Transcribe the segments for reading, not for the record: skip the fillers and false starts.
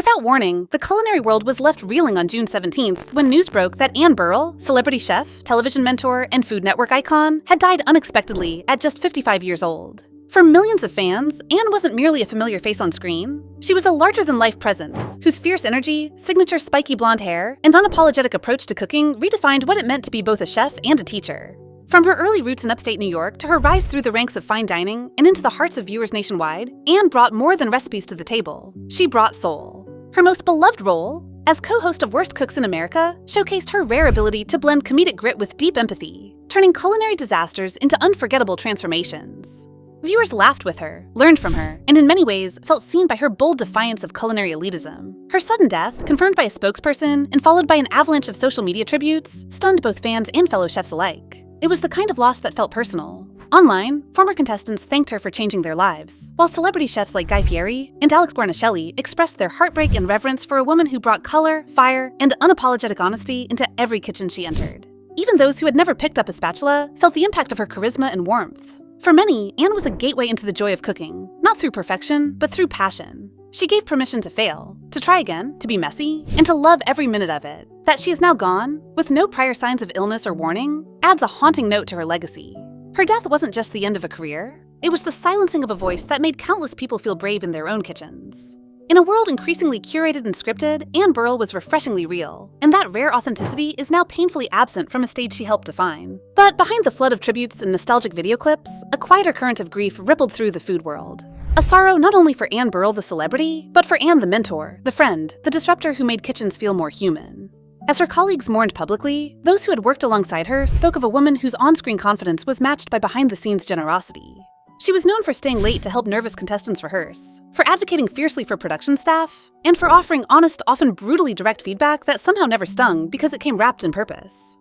Without warning, the culinary world was left reeling on June 17th when news broke that Anne Burrell, celebrity chef, television mentor, and Food Network icon, had died unexpectedly at just 55 years old. For millions of fans, Anne wasn't merely a familiar face on screen. She was a larger-than-life presence, whose fierce energy, signature spiky blonde hair, and unapologetic approach to cooking redefined what it meant to be both a chef and a teacher. From her early roots in upstate New York to her rise through the ranks of fine dining and into the hearts of viewers nationwide, Anne brought more than recipes to the table. She brought soul. Her most beloved role, as co-host of Worst Cooks in America, showcased her rare ability to blend comedic grit with deep empathy, turning culinary disasters into unforgettable transformations. Viewers laughed with her, learned from her, and in many ways felt seen by her bold defiance of culinary elitism. Her sudden death, confirmed by a spokesperson and followed by an avalanche of social media tributes, stunned both fans and fellow chefs alike. It was the kind of loss that felt personal. Online, former contestants thanked her for changing their lives, while celebrity chefs like Guy Fieri and Alex Guarnaschelli expressed their heartbreak and reverence for a woman who brought color, fire, and unapologetic honesty into every kitchen she entered. Even those who had never picked up a spatula felt the impact of her charisma and warmth. For many, Anne was a gateway into the joy of cooking, not through perfection, but through passion. She gave permission to fail, to try again, to be messy, and to love every minute of it. That she is now gone, with no prior signs of illness or warning, adds a haunting note to her legacy. Her death wasn't just the end of a career, it was the silencing of a voice that made countless people feel brave in their own kitchens. In a world increasingly curated and scripted, Anne Burrell was refreshingly real, and that rare authenticity is now painfully absent from a stage she helped define. But behind the flood of tributes and nostalgic video clips, a quieter current of grief rippled through the food world. A sorrow not only for Anne Burrell the celebrity, but for Anne the mentor, the friend, the disruptor who made kitchens feel more human. As her colleagues mourned publicly, those who had worked alongside her spoke of a woman whose on-screen confidence was matched by behind-the-scenes generosity. She was known for staying late to help nervous contestants rehearse, for advocating fiercely for production staff, and for offering honest, often brutally direct feedback that somehow never stung because it came wrapped in purpose.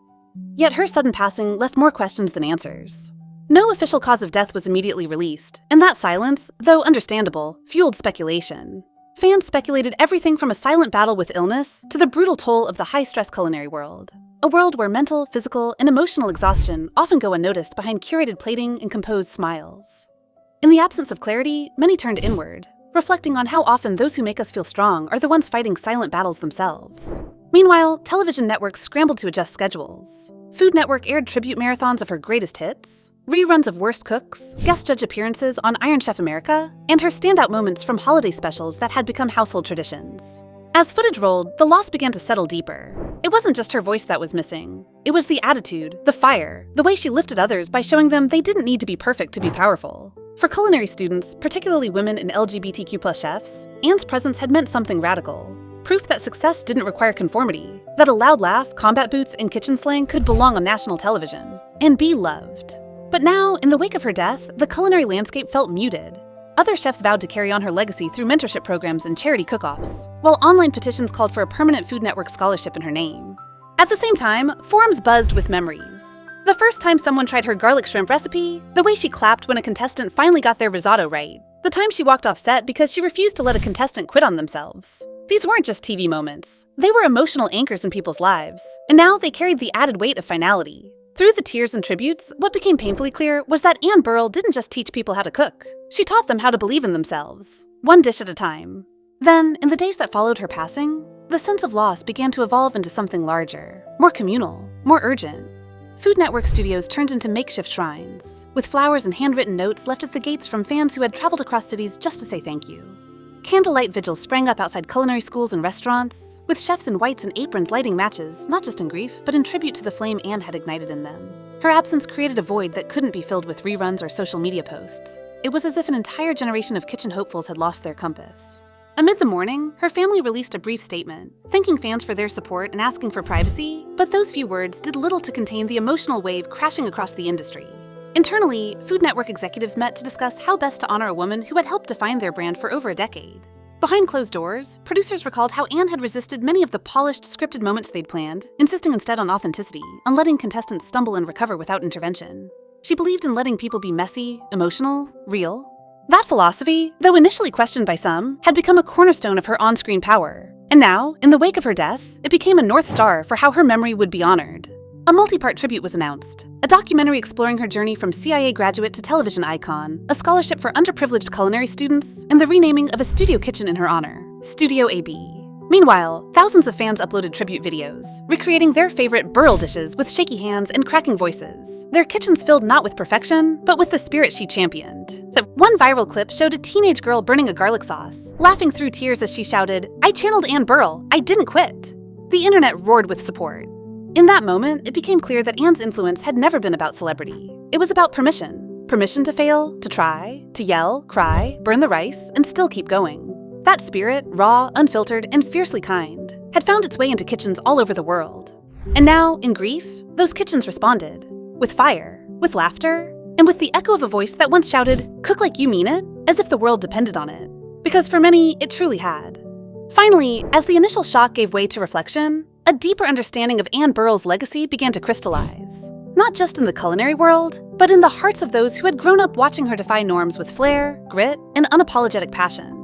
Yet her sudden passing left more questions than answers. No official cause of death was immediately released, and that silence, though understandable, fueled speculation. Fans speculated everything from a silent battle with illness to the brutal toll of the high-stress culinary world. A world where mental, physical, and emotional exhaustion often go unnoticed behind curated plating and composed smiles. In the absence of clarity, many turned inward, reflecting on how often those who make us feel strong are the ones fighting silent battles themselves. Meanwhile, television networks scrambled to adjust schedules. Food Network aired tribute marathons of her greatest hits, reruns of Worst Cooks, guest judge appearances on Iron Chef America, and her standout moments from holiday specials that had become household traditions. As footage rolled, the loss began to settle deeper. It wasn't just her voice that was missing. It was the attitude, the fire, the way she lifted others by showing them they didn't need to be perfect to be powerful. For culinary students, particularly women and LGBTQ+ chefs, Anne's presence had meant something radical. Proof that success didn't require conformity, that a loud laugh, combat boots, and kitchen slang could belong on national television, and be loved. But now, in the wake of her death, the culinary landscape felt muted. Other chefs vowed to carry on her legacy through mentorship programs and charity cook-offs, while online petitions called for a permanent Food Network scholarship in her name. At the same time, forums buzzed with memories. The first time someone tried her garlic shrimp recipe, the way she clapped when a contestant finally got their risotto right, the time she walked off set because she refused to let a contestant quit on themselves. These weren't just TV moments. They were emotional anchors in people's lives, and now they carried the added weight of finality. Through the tears and tributes, what became painfully clear was that Anne Burrell didn't just teach people how to cook. She taught them how to believe in themselves, one dish at a time. Then, in the days that followed her passing, the sense of loss began to evolve into something larger, more communal, more urgent. Food Network studios turned into makeshift shrines, with flowers and handwritten notes left at the gates from fans who had traveled across cities just to say thank you. Candlelight vigils sprang up outside culinary schools and restaurants, with chefs in whites and aprons lighting matches, not just in grief, but in tribute to the flame Anne had ignited in them. Her absence created a void that couldn't be filled with reruns or social media posts. It was as if an entire generation of kitchen hopefuls had lost their compass. Amid the mourning, her family released a brief statement, thanking fans for their support and asking for privacy, but those few words did little to contain the emotional wave crashing across the industry. Internally, Food Network executives met to discuss how best to honor a woman who had helped define their brand for over a decade. Behind closed doors, producers recalled how Anne had resisted many of the polished, scripted moments they'd planned, insisting instead on authenticity, on letting contestants stumble and recover without intervention. She believed in letting people be messy, emotional, real. That philosophy, though initially questioned by some, had become a cornerstone of her on-screen power. And now, in the wake of her death, it became a North Star for how her memory would be honored. A multi-part tribute was announced, a documentary exploring her journey from CIA graduate to television icon, a scholarship for underprivileged culinary students, and the renaming of a studio kitchen in her honor. Studio AB. Meanwhile, thousands of fans uploaded tribute videos, recreating their favorite Burrell dishes with shaky hands and cracking voices. Their kitchens filled not with perfection, but with the spirit she championed. One viral clip showed a teenage girl burning a garlic sauce, laughing through tears as she shouted, "I channeled Anne Burrell, I didn't quit." The internet roared with support. In that moment, it became clear that Anne's influence had never been about celebrity. It was about permission. Permission to fail, to try, to yell, cry, burn the rice, and still keep going. That spirit, raw, unfiltered, and fiercely kind, had found its way into kitchens all over the world. And now, in grief, those kitchens responded. With fire, with laughter, and with the echo of a voice that once shouted, "Cook like you mean it," as if the world depended on it. Because for many, it truly had. Finally, as the initial shock gave way to reflection, a deeper understanding of Anne Burrell's legacy began to crystallize. Not just in the culinary world, but in the hearts of those who had grown up watching her defy norms with flair, grit, and unapologetic passion.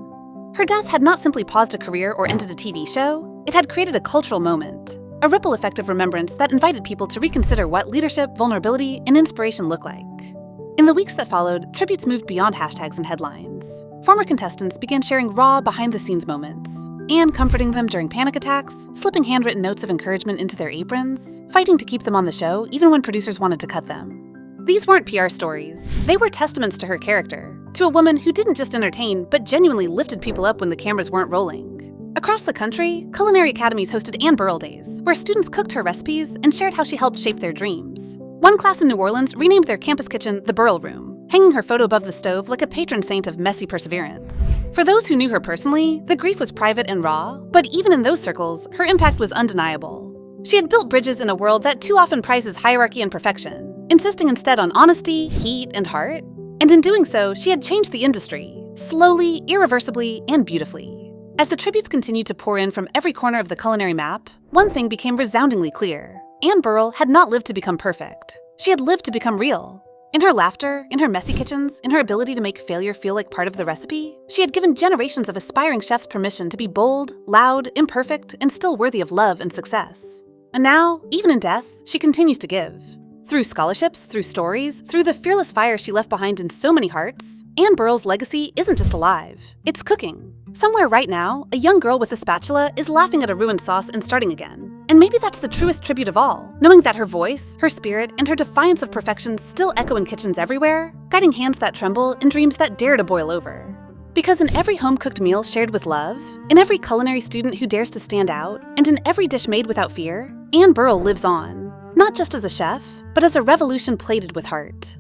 Her death had not simply paused a career or ended a TV show, it had created a cultural moment, a ripple effect of remembrance that invited people to reconsider what leadership, vulnerability, and inspiration look like. In the weeks that followed, tributes moved beyond hashtags and headlines. Former contestants began sharing raw, behind-the-scenes moments. Anne comforting them during panic attacks, slipping handwritten notes of encouragement into their aprons, fighting to keep them on the show even when producers wanted to cut them. These weren't PR stories. They were testaments to her character, to a woman who didn't just entertain, but genuinely lifted people up when the cameras weren't rolling. Across the country, culinary academies hosted Anne Burrell Days, where students cooked her recipes and shared how she helped shape their dreams. One class in New Orleans renamed their campus kitchen the Burrell Room, hanging her photo above the stove like a patron saint of messy perseverance. For those who knew her personally, the grief was private and raw, but even in those circles, her impact was undeniable. She had built bridges in a world that too often prizes hierarchy and perfection, insisting instead on honesty, heat, and heart. And in doing so, she had changed the industry, slowly, irreversibly, and beautifully. As the tributes continued to pour in from every corner of the culinary map, one thing became resoundingly clear. Anne Burrell had not lived to become perfect. She had lived to become real. In her laughter, in her messy kitchens, in her ability to make failure feel like part of the recipe, she had given generations of aspiring chefs permission to be bold, loud, imperfect, and still worthy of love and success. And now, even in death, she continues to give. Through scholarships, through stories, through the fearless fire she left behind in so many hearts, Anne Burrell's legacy isn't just alive, it's cooking. Somewhere right now, a young girl with a spatula is laughing at a ruined sauce and starting again. And maybe that's the truest tribute of all, knowing that her voice, her spirit, and her defiance of perfection still echo in kitchens everywhere, guiding hands that tremble and dreams that dare to boil over. Because in every home-cooked meal shared with love, in every culinary student who dares to stand out, and in every dish made without fear, Anne Burrell lives on. Not just as a chef, but as a revolution plated with heart.